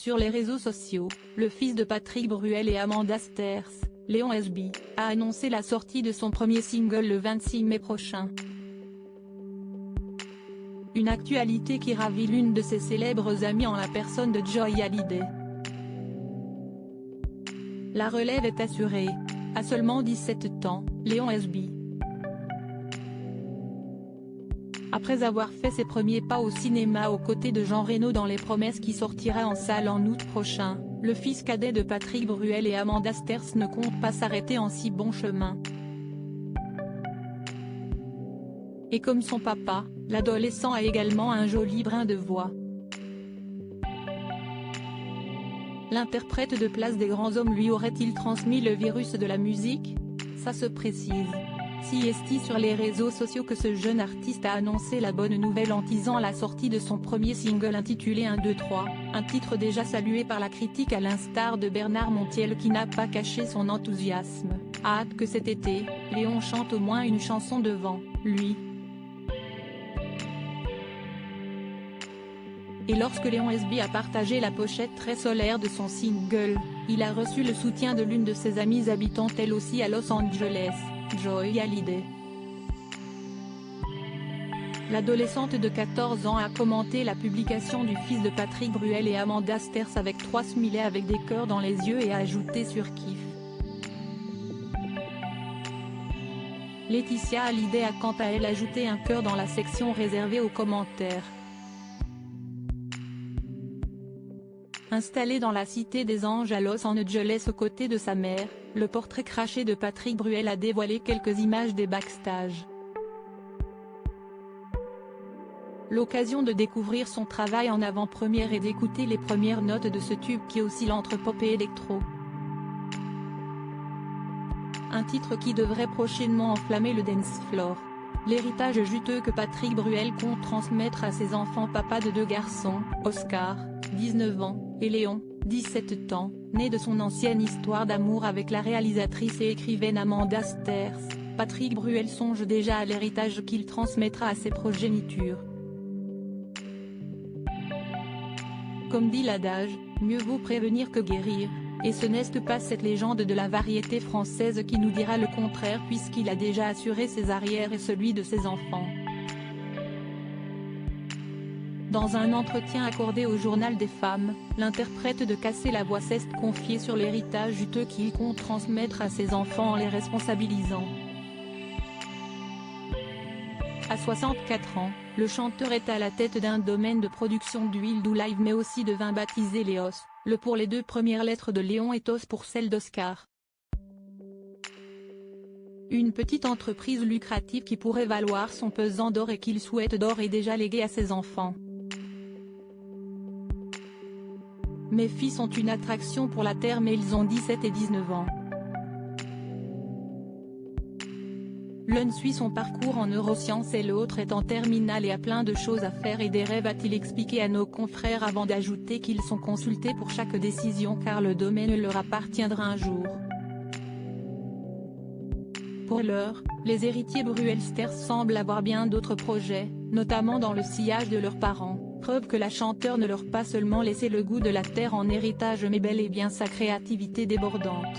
Sur les réseaux sociaux, le fils de Patrick Bruel et Amanda Sters, Léon SB, a annoncé la sortie de son premier single le 26 mai prochain. Une actualité qui ravit l'une de ses célèbres amies en la personne de Joy Hallyday. La relève est assurée. À seulement 17 ans, Léon SB. Après avoir fait ses premiers pas au cinéma aux côtés de Jean Reno dans Les Promesses qui sortira en salle en août prochain, le fils cadet de Patrick Bruel et Amanda Sters ne compte pas s'arrêter en si bon chemin. Et comme son papa, l'adolescent a également un joli brin de voix. L'interprète de Place des grands hommes lui aurait-il transmis le virus de la musique? Ça se précise. Si est-il sur les réseaux sociaux que ce jeune artiste a annoncé la bonne nouvelle en teasant la sortie de son premier single intitulé 1, 2, 3, un titre déjà salué par la critique à l'instar de Bernard Montiel qui n'a pas caché son enthousiasme, a hâte que cet été, Léon chante au moins une chanson devant lui. Et lorsque Léon SB a partagé la pochette très solaire de son single, il a reçu le soutien de l'une de ses amies habitant elle aussi à Los Angeles, Joy Hallyday. L'adolescente de 14 ans a commenté la publication du fils de Patrick Bruel et Amanda Sters avec 3 smileys avec des cœurs dans les yeux et a ajouté sur kiff. Laetitia Hallyday a quant à elle ajouté un cœur dans la section réservée aux commentaires. Installé dans la Cité des Anges à Los Angeles aux côtés de sa mère, le portrait craché de Patrick Bruel a dévoilé quelques images des backstage. L'occasion de découvrir son travail en avant-première et d'écouter les premières notes de ce tube qui oscille entre pop et électro. Un titre qui devrait prochainement enflammer le dance floor. L'héritage juteux que Patrick Bruel compte transmettre à ses enfants papa de 2 garçons, Oscar, 19 ans, et Léon, 17 ans, né de son ancienne histoire d'amour avec la réalisatrice et écrivaine Amanda Sters, Patrick Bruel songe déjà à l'héritage qu'il transmettra à ses progénitures. Comme dit l'adage, mieux vaut prévenir que guérir, et ce n'est pas cette légende de la variété française qui nous dira le contraire puisqu'il a déjà assuré ses arrières et celui de ses enfants. Dans un entretien accordé au Journal des femmes, l'interprète de Casser la voix s'est confiée sur l'héritage juteux qu'il compte transmettre à ses enfants en les responsabilisant. À 64 ans, le chanteur est à la tête d'un domaine de production d'huile d'olive mais aussi de vin baptisé Léos, le pour les 2 premières lettres de Léon et Os pour celle d'Oscar. Une petite entreprise lucrative qui pourrait valoir son pesant d'or et qu'il souhaite d'or et déjà léguer à ses enfants. Mes fils ont une attraction pour la terre mais ils ont 17 et 19 ans. L'un suit son parcours en neurosciences et l'autre est en terminale et a plein de choses à faire et des rêves a-t-il expliqué à nos confrères avant d'ajouter qu'ils sont consultés pour chaque décision car le domaine leur appartiendra un jour. Pour l'heure, les héritiers Bruel-Sters semblent avoir bien d'autres projets, notamment dans le sillage de leurs parents, preuve que la chanteuse ne leur pas seulement laissé le goût de la terre en héritage mais bel et bien sa créativité débordante.